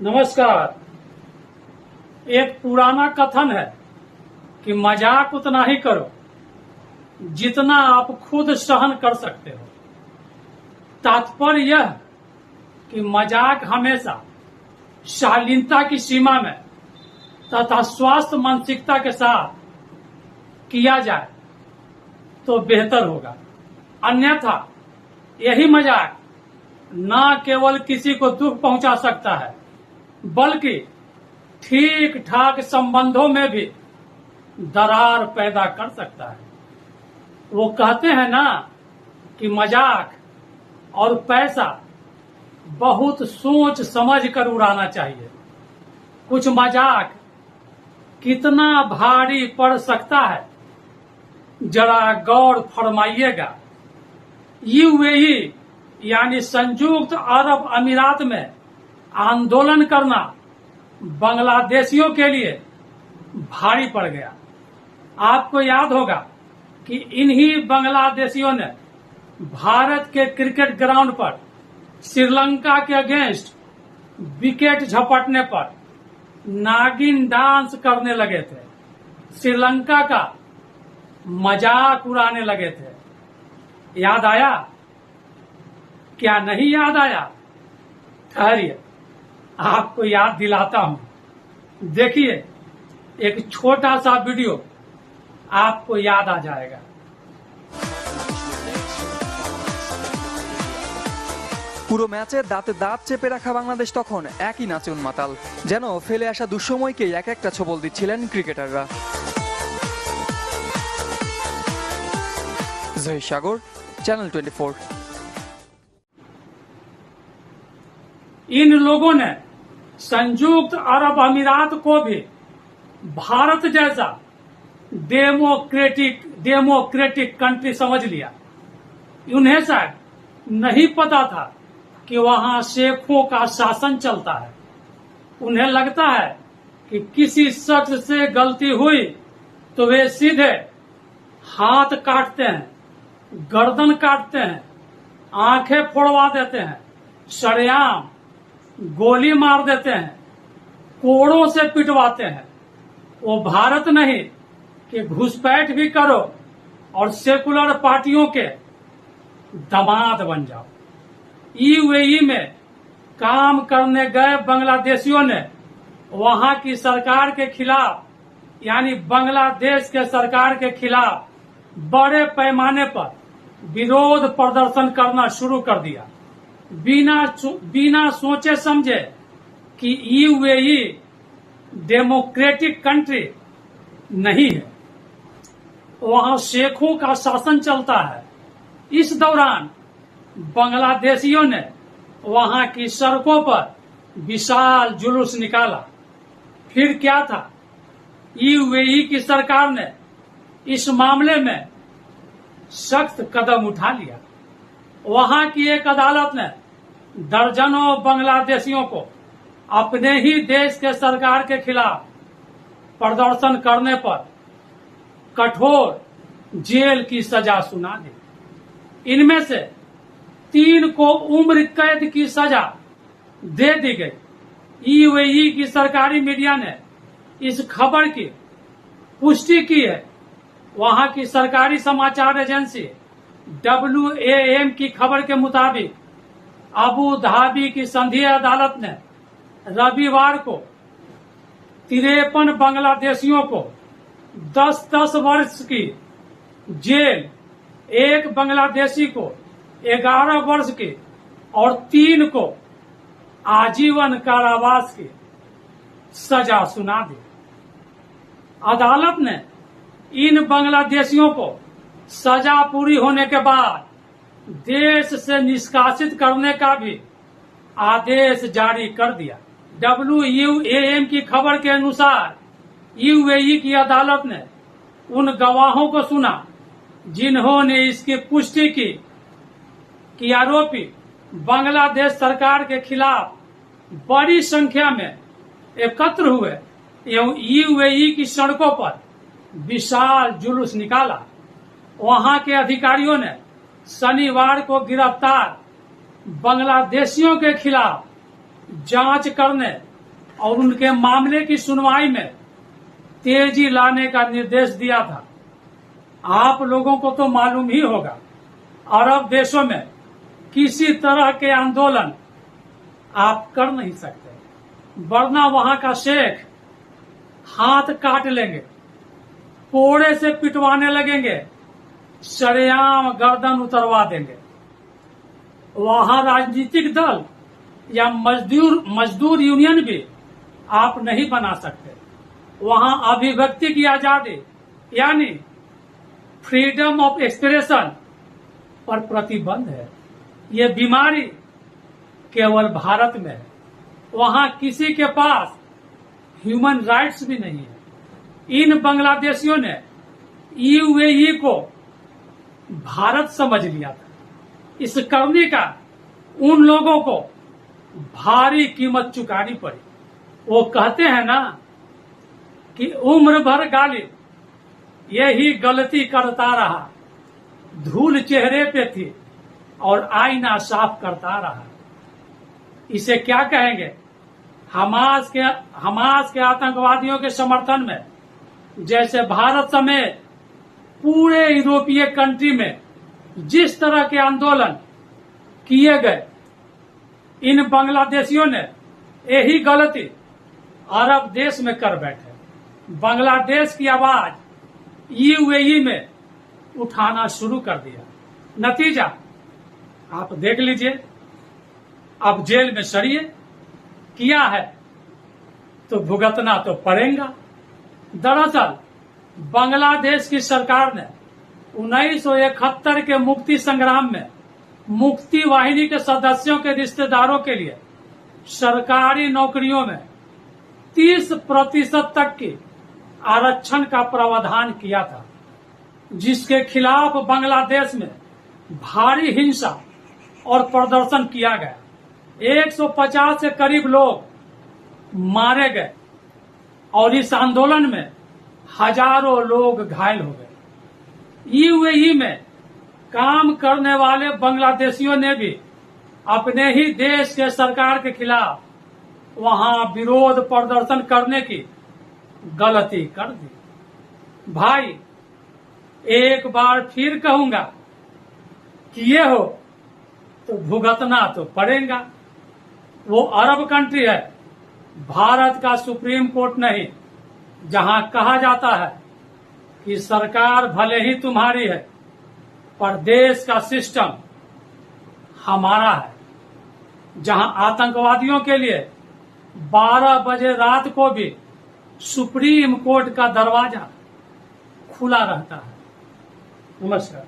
नमस्कार। एक पुराना कथन है कि मजाक उतना ही करो जितना आप खुद सहन कर सकते हो। तात्पर्य यह कि मजाक हमेशा शालीनता की सीमा में तथा स्वस्थ मानसिकता के साथ किया जाए तो बेहतर होगा। अन्यथा यही मजाक न केवल किसी को दुख पहुंचा सकता है बल्कि ठीक ठाक संबंधों में भी दरार पैदा कर सकता है। वो कहते हैं ना कि मजाक और पैसा बहुत सोच समझ कर उड़ाना चाहिए। कुछ मजाक कितना भारी पड़ सकता है जरा गौर फरमाइएगा। यूएई यानी संयुक्त अरब अमीरात में आंदोलन करना बांग्लादेशियों के लिए भारी पड़ गया। आपको याद होगा कि इन्हीं बांग्लादेशियों ने भारत के क्रिकेट ग्राउंड पर श्रीलंका के अगेंस्ट विकेट झपटने पर नागिन डांस करने लगे थे, श्रीलंका का मजाक उड़ाने लगे थे। याद आया? क्या नहीं याद आया? ठहरिए, आपको याद दिलाता हूं। देखिए, एक छोटा सा वीडियो आपको याद आ जाएगा। পুরো ম্যাচে দাঁতে দাঁত চেপে রাখা বাংলাদেশ তখন একই নাচে উন্মাতাল, যেন ফেলে আসা দুঃসময়কে এক একটা ছোবল দিচ্ছিলেন ক্রিকেটাররা। জহির সাগর, চ্যানেল 24। इन लोगों ने संयुक्त अरब अमीरात को भी भारत जैसा डेमोक्रेटिक कंट्री समझ लिया। उन्हें शायद नहीं पता था कि वहां शेखों का शासन चलता है। उन्हें लगता है कि किसी शख्स से गलती हुई तो वे सीधे हाथ काटते हैं, गर्दन काटते हैं, आंखें फोड़वा देते हैं, सरेआम गोली मार देते हैं, कोड़ों से पिटवाते हैं। वो भारत नहीं कि घुसपैठ भी करो और सेकुलर पार्टियों के दामाद बन जाओ। यूएई में काम करने गए बांग्लादेशियों ने वहां की सरकार के खिलाफ यानी बांग्लादेश के सरकार के खिलाफ बड़े पैमाने पर विरोध प्रदर्शन करना शुरू कर दिया। बिना सोचे समझे कि यूएई डेमोक्रेटिक कंट्री नहीं है, वहां शेखों का शासन चलता है। इस दौरान बांग्लादेशियों ने वहां की सड़कों पर विशाल जुलूस निकाला। फिर क्या था? यूएई की सरकार ने इस मामले में सख्त कदम उठा लिया। वहां की एक अदालत ने दर्जनों बांग्लादेशियों को अपने ही देश के सरकार के खिलाफ प्रदर्शन करने पर कठोर जेल की सजा सुना दी। इनमें से 3 को उम्र कैद की सजा दे दी गई। यूएई की सरकारी मीडिया ने इस खबर की पुष्टि की है। वहां की सरकारी समाचार एजेंसी WAM की खबर के मुताबिक अबू धाबी की संघीय अदालत ने रविवार को 53 बांग्लादेशियों को 10-10 वर्ष की जेल, एक बांग्लादेशी को 11 वर्ष की और 3 को आजीवन कारावास की सजा सुना दी। अदालत ने इन बांग्लादेशियों को सजा पूरी होने के बाद देश से निष्कासित करने का भी आदेश जारी कर दिया। WAM की खबर के अनुसार यूएई की अदालत ने उन गवाहों को सुना जिन्होंने इसकी पुष्टि की कि आरोपी बांग्लादेश सरकार के खिलाफ बड़ी संख्या में एकत्र हुए एवं यूएई की सड़कों पर विशाल जुलूस निकाला। वहां के अधिकारियों ने शनिवार को गिरफ्तार बांग्लादेशियों के खिलाफ जांच करने और उनके मामले की सुनवाई में तेजी लाने का निर्देश दिया था। आप लोगों को तो मालूम ही होगा, अरब देशों में किसी तरह के आंदोलन आप कर नहीं सकते, वरना वहां का शेख हाथ काट लेंगे, कोड़े से पिटवाने लगेंगे, सरेआम गर्दन उतरवा देंगे। वहां राजनीतिक दल या मजदूर यूनियन भी आप नहीं बना सकते। वहां अभिव्यक्ति की आजादी यानी फ्रीडम ऑफ एक्सप्रेशन पर प्रतिबंध है। ये बीमारी केवल भारत में है। वहां किसी के पास ह्यूमन राइट्स भी नहीं है। इन बांग्लादेशियों ने यूएई को भारत समझ लिया था। इस करनी का उन लोगों को भारी कीमत चुकानी पड़ी। वो कहते हैं ना कि उम्र भर गालिब यही गलती करता रहा, धूल चेहरे पे थी और आईना साफ करता रहा। इसे क्या कहेंगे? हमास के आतंकवादियों के समर्थन में जैसे भारत समेत पूरे यूरोपीय कंट्री में जिस तरह के आंदोलन किए गए, इन बांग्लादेशियों ने यही गलती अरब देश में कर बैठे। बांग्लादेश की आवाज यूएई में उठाना शुरू कर दिया। नतीजा आप देख लीजिए। अब जेल में सड़िए, किया है तो भुगतना तो पड़ेगा। दरअसल बांग्लादेश की सरकार ने 1971 के मुक्ति संग्राम में मुक्ति वाहिनी के सदस्यों के रिश्तेदारों के लिए सरकारी नौकरियों में 30% तक की आरक्षण का प्रावधान किया था, जिसके खिलाफ बांग्लादेश में भारी हिंसा और प्रदर्शन किया गया। 150 से करीब लोग मारे गए और इस आंदोलन में हजारों लोग घायल हो गए। यूएई में काम करने वाले बांग्लादेशियों ने भी अपने ही देश के सरकार के खिलाफ वहां विरोध प्रदर्शन करने की गलती कर दी। भाई, एक बार फिर कहूंगा, किए हो तो भुगतना तो पड़ेगा। वो अरब कंट्री है, भारत का सुप्रीम कोर्ट नहीं, जहां कहा जाता है कि सरकार भले ही तुम्हारी है पर देश का सिस्टम हमारा है। जहां आतंकवादियों के लिए 12 बजे रात को भी सुप्रीम कोर्ट का दरवाजा खुला रहता है। नमस्कार।